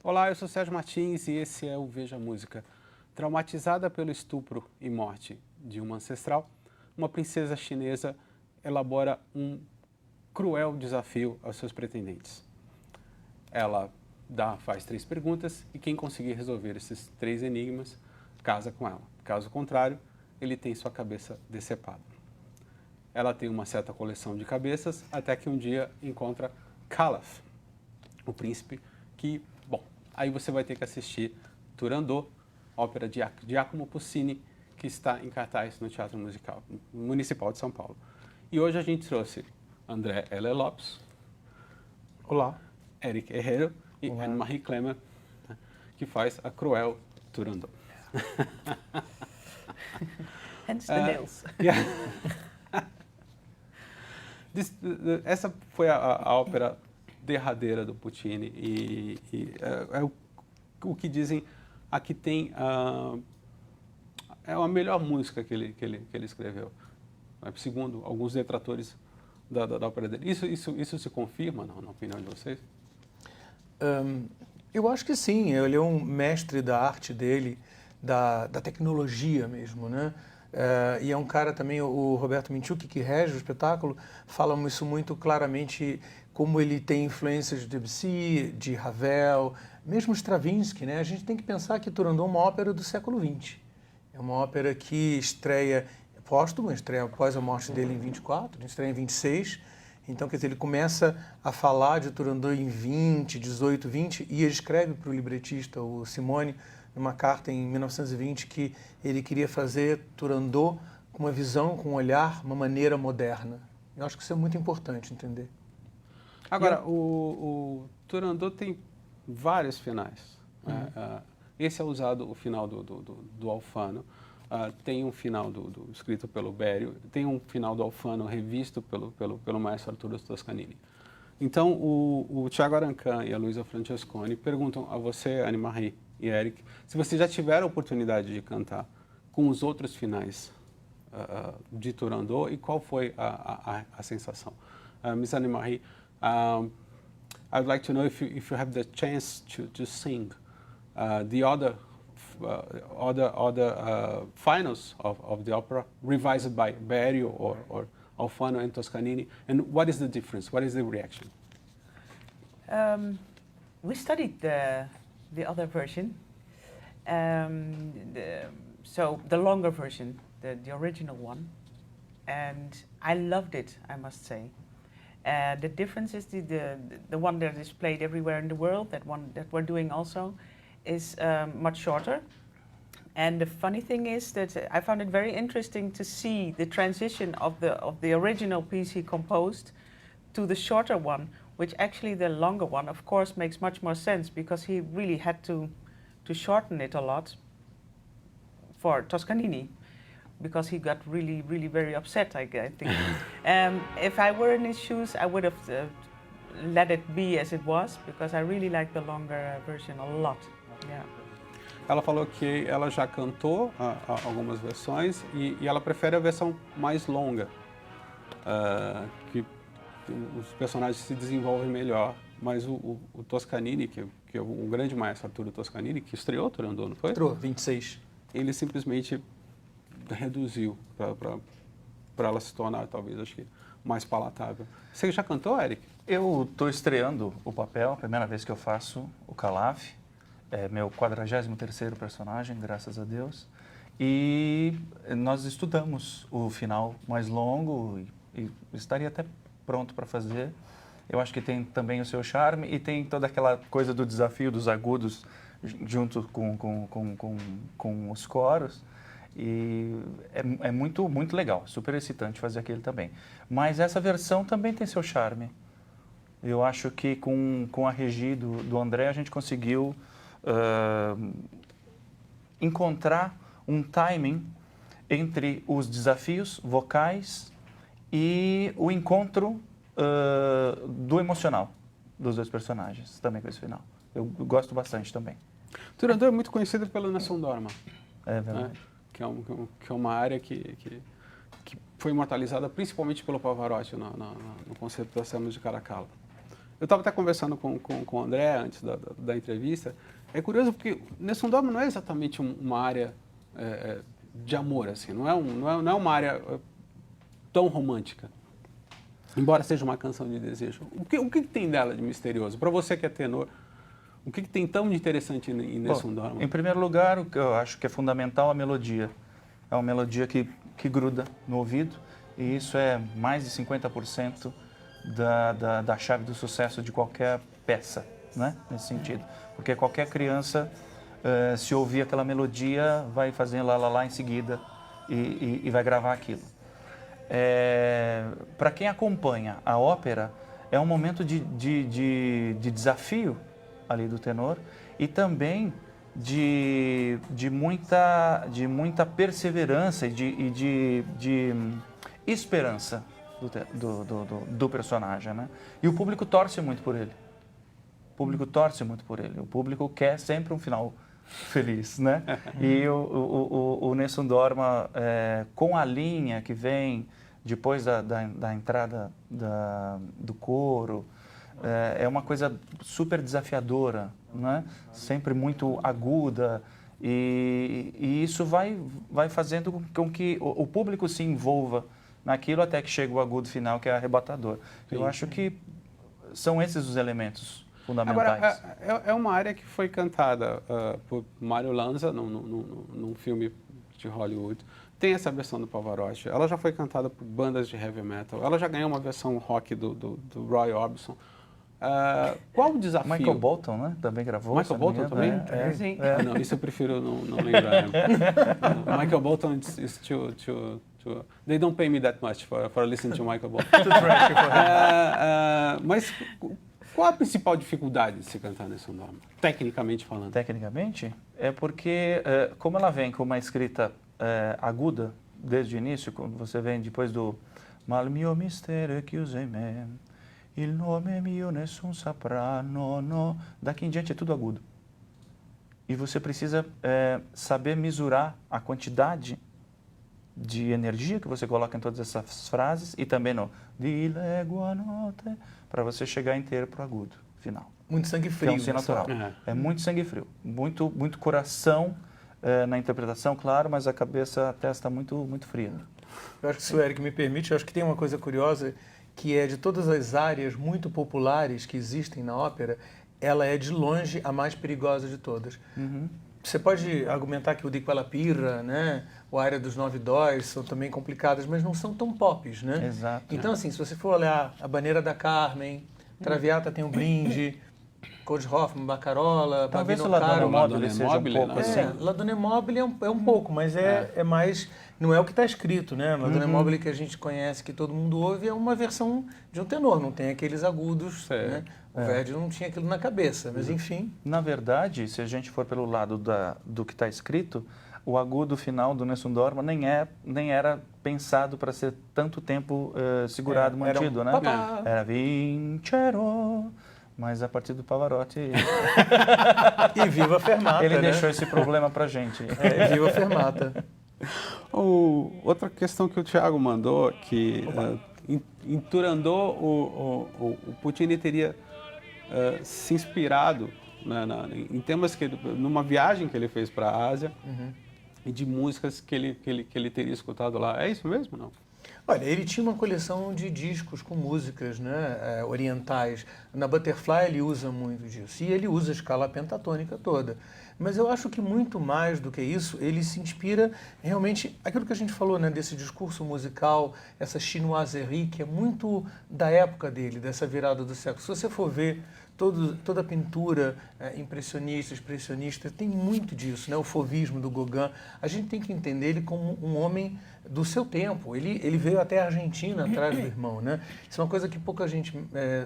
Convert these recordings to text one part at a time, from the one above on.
Olá, eu sou Sérgio Martins e esse é o Veja Música. Traumatizada pelo estupro e morte de uma ancestral, uma princesa chinesa elabora um cruel desafio aos seus pretendentes. Ela faz 3 perguntas e quem conseguir resolver esses 3 enigmas casa com ela. Caso contrário, ele tem sua cabeça decepada. Ela tem uma certa coleção de cabeças até que um dia encontra Calaf, o príncipe que, bom, aí você vai ter que assistir Turandot, ópera de Giacomo Puccini, que está em cartaz no Teatro Municipal de São Paulo. E hoje a gente trouxe André L. Lopes, Olá. Eric Herrero e Olá. Anne-Marie Clément, que faz a cruel Turandot. Hence the nails. Essa foi a ópera derradeira do Puccini e é o que dizem, aqui tem é a melhor música que ele escreveu, segundo alguns detratores da ópera dele. Isso se confirma na opinião de vocês? Eu acho que sim, ele é um mestre da arte dele, da tecnologia mesmo, né? E é um cara também, o Roberto Minchuk, que rege o espetáculo, fala isso muito claramente, como ele tem influências de Debussy, de Ravel, mesmo Stravinsky, né? A gente tem que pensar que Turandot é uma ópera do século XX. É uma ópera que estreia póstuma, estreia após a morte dele em 24, estreia em 26. Então, quer dizer, ele começa a falar de Turandot em 20, 18, 20, e ele escreve para o libretista, o Simone, numa carta em 1920, que ele queria fazer Turandot com uma visão, com um olhar, uma maneira moderna. Eu acho que isso é muito importante entender. Agora, o Turandot tem vários finais. Esse é usado, o final do Alfano. Tem um final escrito pelo Berio, tem um final do Alfano revisto pelo maestro Arturo Toscanini. Então, o Thiago Arancan e a Luisa Francesconi perguntam a você, Anne-Marie e Eric, se vocês já tiveram a oportunidade de cantar com os outros finais de Turandot e qual foi a sensação. Miss Anne-Marie, I'd like to know if you have the chance to sing the other finals of the opera, revised by Berio or Alfano and Toscanini, and what is the difference? What is the reaction? We studied the other version, so the longer version, the original one, and I loved it, I must say. The difference is the one that is played everywhere in the world, that one that we're doing also, is much shorter. And the funny thing is that I found it very interesting to see the transition of the original piece he composed to the shorter one, which actually the longer one, of course, makes much more sense because he really had to shorten it a lot for Toscanini, because he got really, really very upset, I think. If I were in his shoes, I would have let it be as it was, because I really like the longer version a lot. Yeah. Ela falou que ela já cantou algumas versões e ela prefere a versão mais longa, que os personagens se desenvolvem melhor. Mas o Toscanini, que é o grande maestro Arturo Toscanini, que estreou Turandot, não foi? Estreou, 26. Ele simplesmente reduziu para ela se tornar, talvez, acho que mais palatável. Você já cantou, Eric? Eu estou estreando o papel, primeira vez que eu faço o Calaf. É meu 43º personagem, graças a Deus. E nós estudamos o final mais longo e estaria até pronto para fazer. Eu acho que tem também o seu charme e tem toda aquela coisa do desafio dos agudos junto com os coros. E é muito, muito legal, super excitante fazer aquele também. Mas essa versão também tem seu charme. Eu acho que com a Regi do André a gente conseguiu encontrar um timing entre os desafios vocais e o encontro do emocional dos dois personagens, também com esse final. Eu gosto bastante também. Turandot é muito conhecido pela Nação Dorma. É verdade. Né? Que é uma área que foi imortalizada principalmente pelo Pavarotti no concerto das Semas de Caracalla. Eu estava até conversando com o André antes da entrevista. É curioso porque Nessun Dorma não é exatamente uma área de amor, assim. Não é uma área tão romântica. Embora seja uma canção de desejo. O que tem dela de misterioso? Para você que é tenor, o que tem tão de interessante em Nessun Dorma? Em primeiro lugar, o que eu acho que é fundamental é a melodia. É uma melodia que gruda no ouvido, e isso é mais de 50% da chave do sucesso de qualquer peça, né? Nesse sentido. Porque qualquer criança, se ouvir aquela melodia, vai fazer lá, lá, lá em seguida e vai gravar aquilo. Para quem acompanha a ópera, é um momento de desafio ali do tenor e também de muita perseverança e de esperança do personagem, né? E o público torce muito por ele. O público torce muito por ele. O público quer sempre um final feliz, né? E o Nessun Dorma, com a linha que vem depois da entrada do coro, é uma coisa super desafiadora, né? Sempre muito aguda, e isso vai fazendo com que o público se envolva naquilo até que chega o agudo final, que é arrebatador. Sim. Eu acho que são esses os elementos fundamentais. Agora, é uma área que foi cantada por Mario Lanza num filme de Hollywood. Tem essa versão do Pavarotti. Ela já foi cantada por bandas de heavy metal. Ela já ganhou uma versão rock do Roy Orbison. Qual o desafio? Michael Bolton, né? Também gravou. Michael Bolton também? Sim. Não, isso eu prefiro não lembrar. Michael Bolton is too... They don't pay me that much for listening to Michael Bolton. Mas qual a principal dificuldade de se cantar Nessun Dorma, tecnicamente falando? Tecnicamente, é porque, como ela vem com uma escrita aguda desde o início, quando você vem depois do Mal mio mistero chiuse me, il nome mio nessun saprà, no. Daqui em diante é tudo agudo. E você precisa saber mesurar a quantidade de energia que você coloca em todas essas frases e também no di legua notte, para você chegar inteiro para o agudo final. Muito sangue frio. Que é um si natural. É muito sangue frio. Muito coração na interpretação, claro, mas a cabeça, a testa muito fria. Eu acho que, se o Eric me permite, eu acho que tem uma coisa curiosa, que é de todas as áreas muito populares que existem na ópera, ela é de longe a mais perigosa de todas. Uhum. Você pode argumentar que o Di Quella Pirra, né, ou a área dos 9 dóis são também complicadas, mas não são tão pops, né? Exato. Então, assim, se você for olhar a Baneira da Carmen, Traviata tem o Brinde, Cold Hoffman, Baccarola, Talvez o Babino Ladonna Caro. Mobile seja um Mobile, pouco né? assim. La Donna Mobile é um pouco, mas é mais... Não é o que está escrito, né? La Donna Mobile que a gente conhece, que todo mundo ouve, é uma versão de um tenor, não tem aqueles agudos, né? O Verdi não tinha aquilo na cabeça, mas enfim... Na verdade, se a gente for pelo lado do que está escrito, o agudo final do Nessun Dorma nem era pensado para ser tanto tempo segurado, mantido, né? Era Vincero, mas a partir do Pavarotti... E viva a Fermata, ele né? deixou esse problema para a gente. Viva a Fermata. Outra questão que o Thiago mandou, que em Turandot o Puccini teria se inspirado em temas numa viagem que ele fez para a Ásia e de músicas que ele teria escutado lá. É isso mesmo, não? Olha, ele tinha uma coleção de discos com músicas, né, orientais. Na Butterfly ele usa muito disso. E ele usa a escala pentatônica toda. Mas eu acho que muito mais do que isso, ele se inspira realmente... Aquilo que a gente falou, né, desse discurso musical, essa chinoiserie, que é muito da época dele, dessa virada do século. Se você for ver toda a pintura impressionista, expressionista, tem muito disso, né? O fauvismo do Gauguin. A gente tem que entender ele como um homem do seu tempo. Ele veio até a Argentina atrás do irmão, né? Isso é uma coisa que pouca gente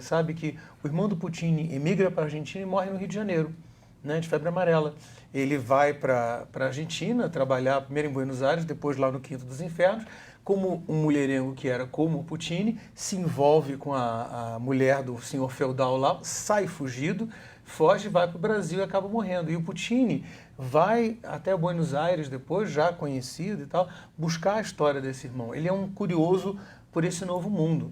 sabe, que o irmão do Puccini emigra para a Argentina e morre no Rio de Janeiro, né, de febre amarela. Ele vai para a Argentina trabalhar primeiro em Buenos Aires, depois lá no Quinto dos Infernos, como um mulherengo que era como o Puccini, se envolve com a mulher do senhor feudal lá, sai fugido, foge, vai para o Brasil e acaba morrendo. E o Puccini vai até Buenos Aires depois, já conhecido e tal, buscar a história desse irmão. Ele é um curioso por esse novo mundo.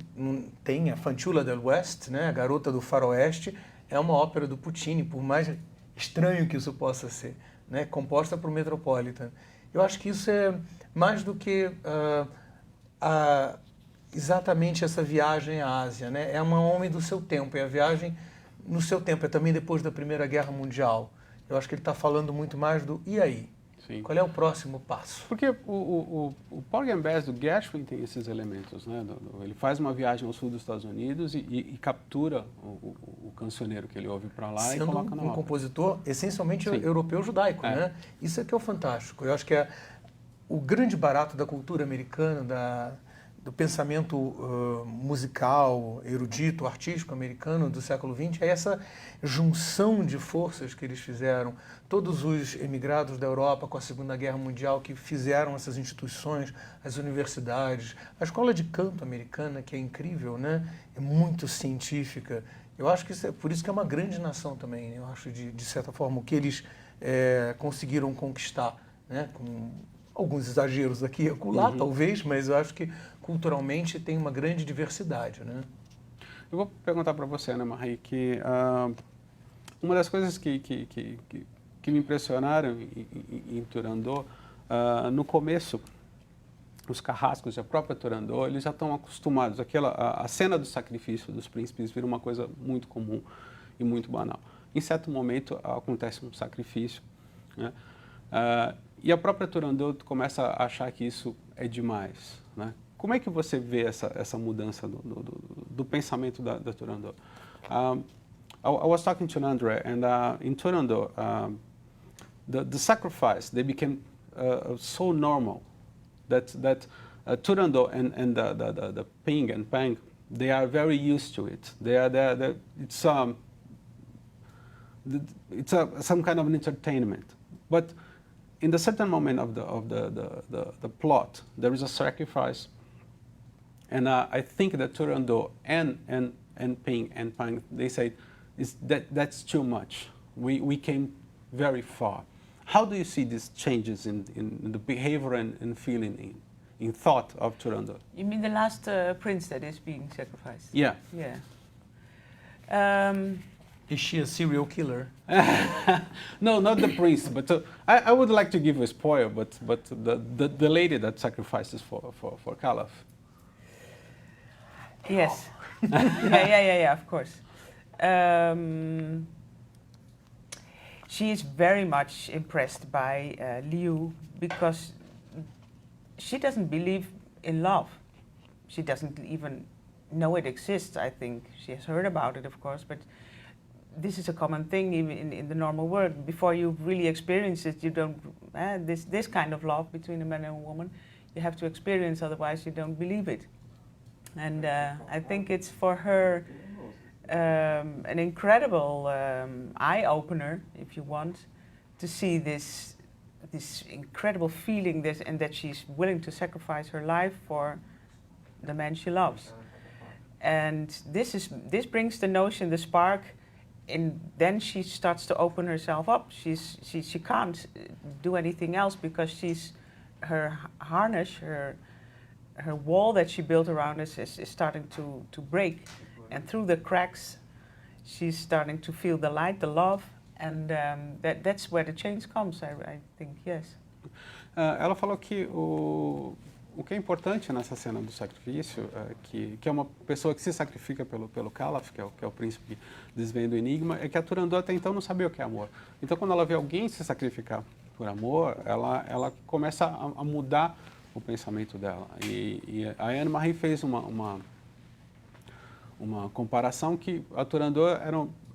Tem a Fanciulla del West, né, a Garota do Faroeste, é uma ópera do Puccini, por mais estranho que isso possa ser, né, composta para o Metropolitan. Eu acho que isso é mais do que exatamente essa viagem à Ásia, né? É um homem do seu tempo, é a viagem no seu tempo, é também depois da Primeira Guerra Mundial. Eu acho que ele está falando muito mais do e aí? Sim. Qual é o próximo passo? Porque o Porgy and Bess do Gershwin tem esses elementos, né? Ele faz uma viagem ao sul dos Estados Unidos e captura o cancioneiro que ele ouve para lá Sendo e coloca na um ópera. compositor essencialmente Sim. europeu judaico, né? Isso é que é o fantástico. Eu acho que é o grande barato da cultura americana, do pensamento musical, erudito, artístico americano do século XX, é essa junção de forças que eles fizeram. Todos os emigrados da Europa com a Segunda Guerra Mundial que fizeram essas instituições, as universidades, a escola de canto americana, que é incrível, né? É muito científica. Eu acho que isso por isso que é uma grande nação também. Eu acho, de certa forma, o que eles conseguiram conquistar, né? Com alguns exageros aqui e acolá, talvez, mas eu acho que culturalmente tem uma grande diversidade, né? Eu vou perguntar para você, Ana Marie, que uma das coisas que me impressionaram em Turandot, no começo, os carrascos e a própria Turandot, eles já estão acostumados. A cena do sacrifício dos príncipes vira uma coisa muito comum e muito banal. Em certo momento, acontece um sacrifício, né? E a própria Turandot começa a achar que isso é demais, né? Como é que você vê essa mudança do pensamento da Turandot? I was talking to André, and in Turandot, the sacrifice, they became so normal that Turandot and the Ping and Pang, they are very used to it. It's some kind of an entertainment. But in the certain moment of the plot, there is a sacrifice. And I think that Turandot and Ping and Pang, they say, that's too much. We came very far. How do you see these changes in the behavior and feeling, in thought of Turandot? You mean the last prince that is being sacrificed? Yeah. Yeah. Is she a serial killer? No, not the prince, but I would like to give a spoiler, but the lady that sacrifices for Caliph. Yes. yeah, of course. She is very much impressed by Liu because she doesn't believe in love. She doesn't even know it exists, I think. She has heard about it, of course, but this is a common thing even in the normal world. Before you really experience it, you don't, this kind of love between a man and a woman, you have to experience, otherwise you don't believe it. And I think it's for her an incredible eye-opener, if you want, to see this incredible feeling, and that she's willing to sacrifice her life for the man she loves. And this brings the notion, the spark, and then she starts to open herself up. She can't do anything else because her harness, her wall that she built around us is starting to break. And through the cracks, she's starting to feel the light, the love, and that's where the change comes, I think, yes. Ela falou que o que é importante nessa cena do sacrifício, que é uma pessoa que se sacrifica pelo Caliph, que é o príncipe que desvenda o enigma, é que a Turandot até então não sabia o que é amor. Então, quando ela vê alguém se sacrificar por amor, ela começa a mudar o pensamento dela. E a Anne Marie fez uma comparação que a Turandot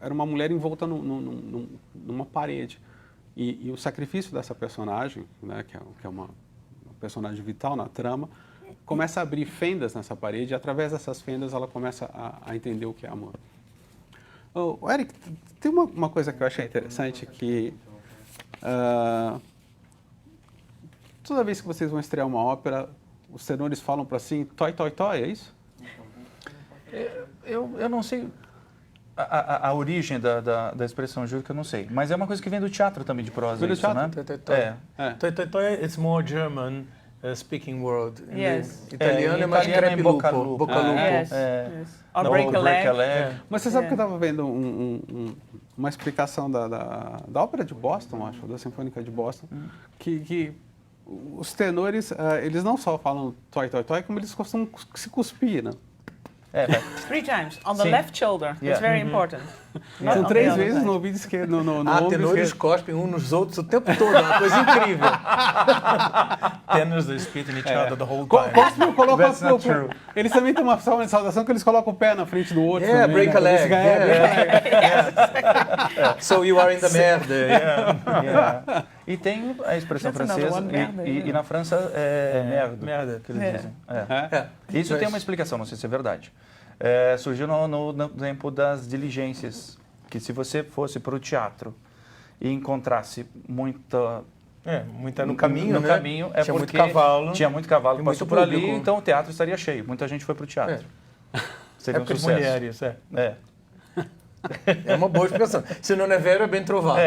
era uma mulher envolta numa parede. E o sacrifício dessa personagem, né, que é uma personagem vital na trama, começa a abrir fendas nessa parede, e através dessas fendas ela começa a entender o que é amor. Eric, tem uma coisa que eu achei interessante, que toda vez que vocês vão estrear uma ópera, os tenores falam para assim, toi, toi, toi, é isso? Eu não sei a origem da expressão júdica, eu não sei. Mas é uma coisa que vem do teatro também, de prosa, Vem do isso, teatro? né? Toi, toi, toi. Toi, toi, toi, it's more German. speaking world. Yes. Italiano em é mais italiano é crepe bocca lupo. lupo. Bocca lupo. Yes, É. yes. Or Não, break a leg. É. Mas você sabe que eu Yeah. estava vendo uma explicação da ópera de Boston, acho, da Sinfônica de Boston, que os tenores, eles não só falam toy, toy, toy, como eles costumam se cuspir, né? É, 3 times on the Sim. left shoulder. Yeah. It's very important. Not São on the 3 other vezes side. no ouvido esquerdo, no Ah, ombro tenores esquerdo. cospem uns nos outros o tempo todo, é uma coisa incrível. Tenors, they spit in each other the whole time. Cospe, coloca That's not true. Eles também têm uma forma de saudação que eles colocam o pé na frente do outro. Yeah, também, break né? a leg. Esse cara é, Yeah. So you are in the merda. Yeah. Yeah. E tem a expressão That's another francesa, one, merda, e na França é merda, merda. que eles É. dizem. É. É. Isso Mas- tem uma explicação, não sei se é verdade. Surgiu no tempo das diligências, que se você fosse para o teatro e encontrasse muita... Muita no caminho, no né? caminho é Tinha muito porque cavalo. tinha muito cavalo e que passou muito por ali, público. então o teatro estaria cheio. Muita gente foi para o teatro. Seria um Época de sucesso. mulheres, é. É. É uma boa expressão. Se não é vero, é bem trovado.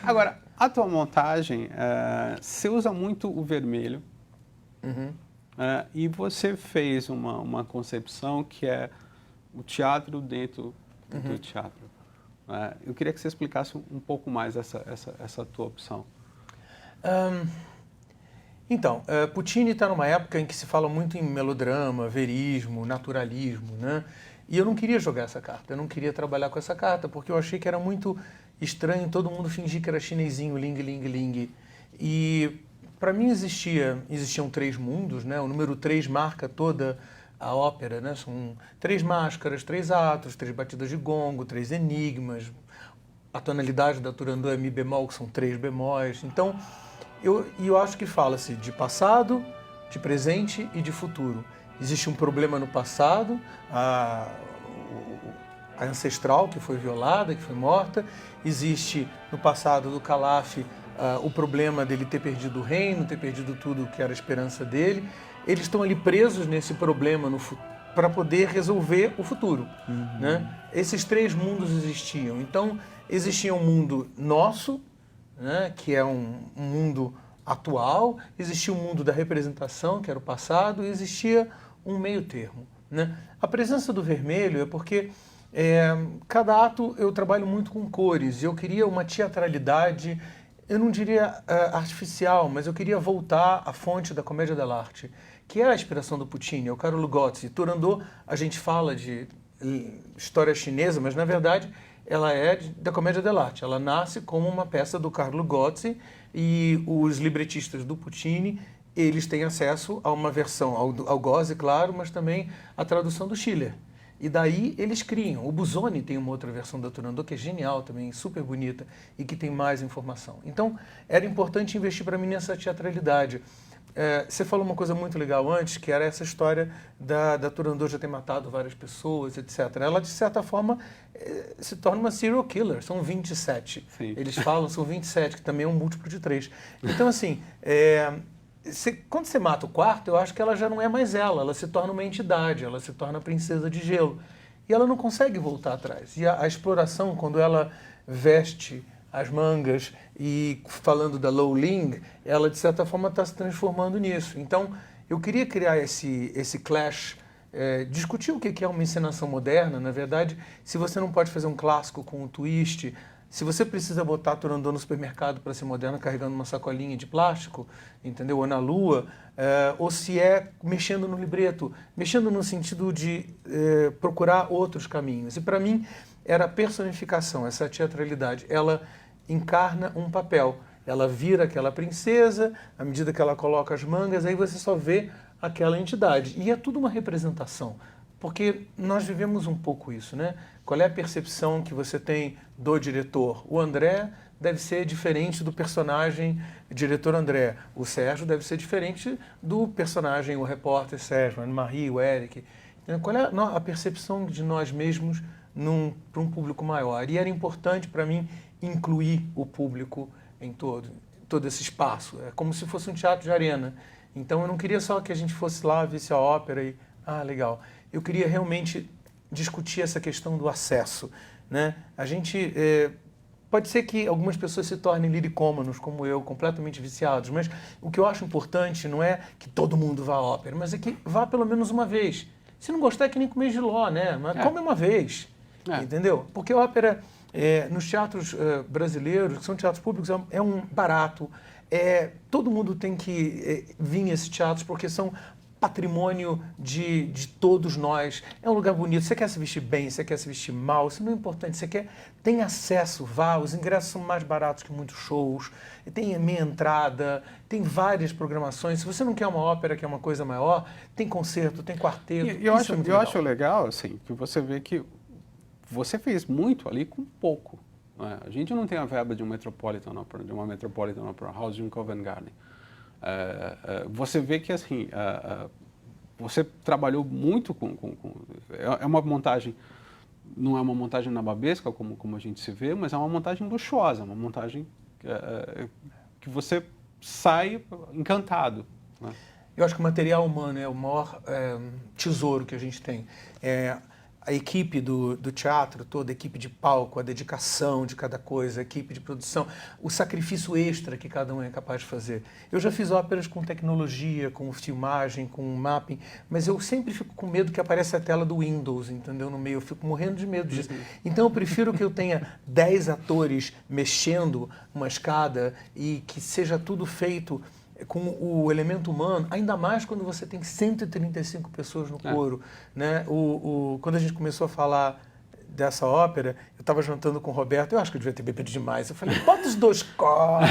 Agora, a tua montagem, você usa muito o vermelho. Uhum. E você fez uma concepção que é o teatro dentro do teatro. Eu queria que você explicasse um pouco mais essa tua opção. Então, Puccini está numa época em que se fala muito em melodrama, verismo, naturalismo, né? E eu não queria jogar essa carta, eu não queria trabalhar com essa carta, porque eu achei que era muito estranho todo mundo fingir que era chinesinho, ling, ling, ling. E para mim existiam 3 mundos, né? O número 3 marca toda a ópera, né? São 3 máscaras, 3 atos, 3 batidas de gongo, 3 enigmas. A tonalidade da Turandot é mi bemol, que são 3 bemóis. Então, eu acho que fala-se de passado, de presente e de futuro. Existe um problema no passado, a ancestral que foi violada, que foi morta. Existe no passado do Calaf o problema dele ter perdido o reino, ter perdido tudo que era a esperança dele. Eles estão ali presos nesse problema para poder resolver o futuro. Né? Esses 3 mundos existiam. Então, existia um mundo nosso, né, que é um mundo atual, existia um mundo da representação, que era o passado, e existia um meio termo. Né? A presença do vermelho é porque cada ato eu trabalho muito com cores, e eu queria uma teatralidade, eu não diria artificial, mas eu queria voltar à fonte da comédia dell'arte, que é a inspiração do Puccini, é o Carlo Gozzi. Turandot, a gente fala de história chinesa, mas na verdade ela é da comédia dell'arte. Ela nasce como uma peça do Carlo Gozzi e os libretistas do Puccini, eles têm acesso a uma versão, ao Gozzi, claro, mas também a tradução do Schiller. E daí eles criam. O Busoni tem uma outra versão da Turandot que é genial também, super bonita e que tem mais informação. Então, era importante investir para mim nessa teatralidade. Você falou uma coisa muito legal antes, que era essa história da Turandot já ter matado várias pessoas, etc. Ela, de certa forma, se torna uma serial killer. São 27. Sim. Eles falam, são 27, que também é um múltiplo de 3. Então, assim, quando você mata o quarto, eu acho que ela já não é mais ela se torna uma entidade, ela se torna a princesa de gelo. E ela não consegue voltar atrás. E a exploração, quando ela veste as mangas e falando da Lo Ling, ela de certa forma está se transformando nisso. Então, eu queria criar esse clash, discutir o que é uma encenação moderna. Na verdade, se você não pode fazer um clássico com um twist, se você precisa botar Turandot no supermercado para ser moderna carregando uma sacolinha de plástico, entendeu? Ou na lua, ou se é mexendo no libreto, mexendo no sentido de procurar outros caminhos. E para mim era a personificação, essa teatralidade. Ela encarna um papel, ela vira aquela princesa, à medida que ela coloca as mangas, aí você só vê aquela entidade. E é tudo uma representação. Porque nós vivemos um pouco isso, né? Qual é a percepção que você tem do diretor? O André deve ser diferente do personagem diretor André. O Sérgio deve ser diferente do personagem, o repórter Sérgio, a Anne-Marie, o Eric. Qual é a percepção de nós mesmos para um público maior? E era importante para mim incluir o público em todo esse espaço. É como se fosse um teatro de arena. Então eu não queria só que a gente fosse lá, visse a ópera e... legal. Eu queria realmente discutir essa questão do acesso, né? A gente Pode ser que algumas pessoas se tornem liricômanos, como eu, completamente viciados, mas o que eu acho importante não é que todo mundo vá à ópera, mas é que vá pelo menos uma vez. Se não gostar, é que nem comer jiló, né? Mas come uma vez, entendeu? Porque a ópera, nos teatros brasileiros, que são teatros públicos, é um barato. Todo mundo tem que vir a esses teatros, porque são patrimônio de todos nós. É um lugar bonito. Você quer se vestir bem, você quer se vestir mal, isso não é importante. Tem acesso, vá. Os ingressos são mais baratos que muitos shows. Tem a meia entrada, tem várias programações. Se você não quer uma ópera, que é uma coisa maior, tem concerto, tem quarteto. E eu acho legal, assim, que você vê que você fez muito ali com pouco. Né? A gente não tem a verba de um Metropolitan Opera, de uma Metropolitan Opera House, de um Covent Garden. Você vê que assim você trabalhou muito é uma montagem, não é uma montagem nababesca como a gente se vê, mas é uma montagem luxuosa, uma montagem que você sai encantado, né? Eu acho que o material humano é o maior tesouro que a gente tem. A equipe do teatro, toda a equipe de palco, a dedicação de cada coisa, a equipe de produção, o sacrifício extra que cada um é capaz de fazer. Eu já fiz óperas com tecnologia, com filmagem, com mapping, mas eu sempre fico com medo que apareça a tela do Windows, entendeu? No meio, eu fico morrendo de medo disso. Então eu prefiro que eu tenha 10 atores mexendo uma escada e que seja tudo feito com o elemento humano, ainda mais quando você tem 135 pessoas no coro, né? Quando a gente começou a falar dessa ópera, eu estava jantando com o Roberto, eu acho que eu devia ter bebido demais. Eu falei, bota os 2 coros.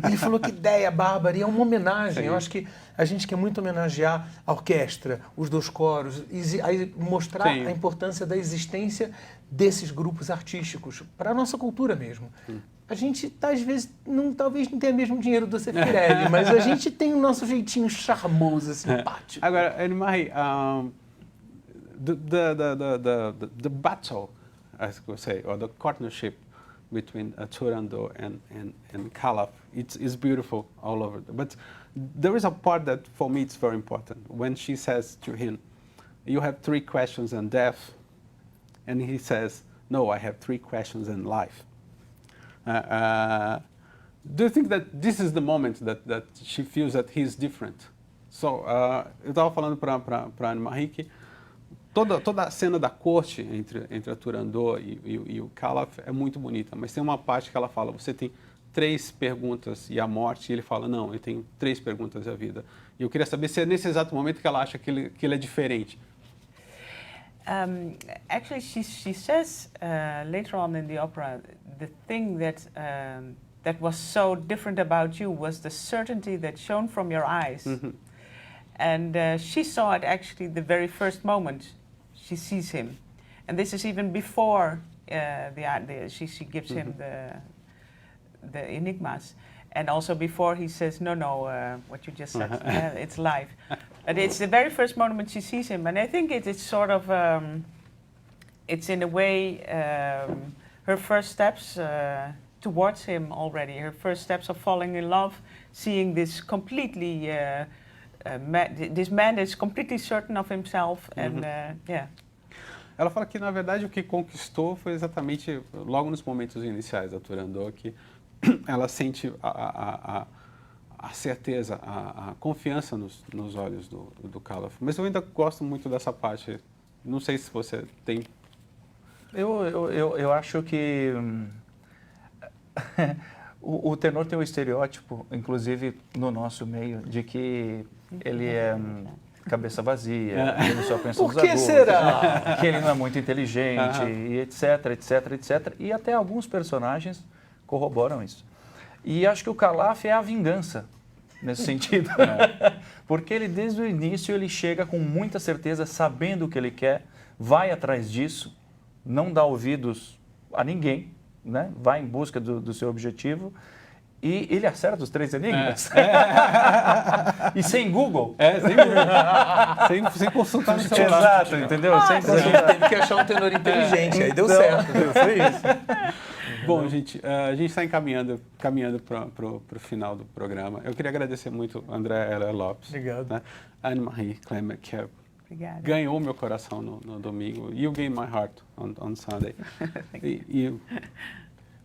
Ele falou, que ideia bárbara, e é uma homenagem. Eu acho que a gente quer muito homenagear a orquestra, os 2 coros, e mostrar a importância da existência desses grupos artísticos para a nossa cultura mesmo. A gente, às vezes, talvez não tenha mesmo dinheiro do Sefirelli, mas a gente tem o nosso jeitinho charmoso, simpático. Agora, Anne-Marie, the battle, I could say, or the partnership between Turandot and Calaf, it's beautiful all over. But there is a part that, for me, it's very important. When she says to him, you have 3 questions on death, and he says, no, I have 3 questions in life. Do you think that this is the moment that she feels that he's different? So, eu estava falando para Anne-Marie que toda a cena da corte entre a Turandot e o Calaf é muito bonita, mas tem uma parte que ela fala, você tem 3 perguntas e a morte, e ele fala, não, eu tenho 3 perguntas e a vida. E eu queria saber se é nesse exato momento que ela acha que ele é diferente. Actually, she says later on in the opera, the thing that was so different about you was the certainty that shone from your eyes. And she saw it actually the very first moment she sees him. And this is even before she gives him the enigmas. And also before he says, no, what you just said, it's life. But it's the very first moment she sees him. And I think it's sort of, it's in a way her first steps towards him already. Her first steps of falling in love, seeing this completely, this man is completely certain of himself. And Ela fala que, na verdade, o que conquistou foi exatamente logo nos momentos iniciais da Turandot, que ela sente a certeza, a confiança nos olhos do Calaf. Mas eu ainda gosto muito dessa parte. Não sei se você tem... Eu acho que o tenor tem o estereótipo, inclusive no nosso meio, de que ele é cabeça vazia, que ele só pensa nos adultos, será? que ele não é muito inteligente, e etc, etc, etc. E até alguns personagens corroboram isso. E acho que o Calaf é a vingança nesse sentido. Porque ele, desde o início, ele chega com muita certeza, sabendo o que ele quer, vai atrás disso, não dá ouvidos a ninguém, né? Vai em busca do seu objetivo. E ele acerta os 3 enigmas. E sem Google. Sem Google. sem consultar no celular. Exato, entendeu? Sem A gente teve que achar um tenor inteligente, aí deu certo, viu? Foi isso. Bom, gente, a gente está caminhando para o final do programa. Eu queria agradecer muito a André Heller Lopes. Obrigado. Né? Anne-Marie Clement, que Obrigada. ganhou meu coração no domingo. You gained my heart on Sunday.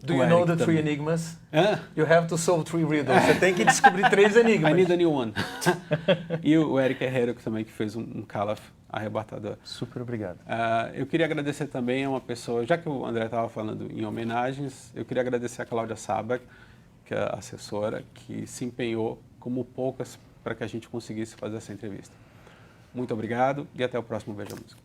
Do O you know Eric the three também. enigmas? Hã? You have to solve three riddles. Você tem que descobrir 3 enigmas. I need a new one. E o Eric Herrero que também que fez um Calaf arrebatador. Super obrigado. Eu queria agradecer também a uma pessoa, já que o André estava falando em homenagens, eu queria agradecer a Cláudia Sabac, que é a assessora, que se empenhou como poucas para que a gente conseguisse fazer essa entrevista. Muito obrigado e até o próximo Veja Música.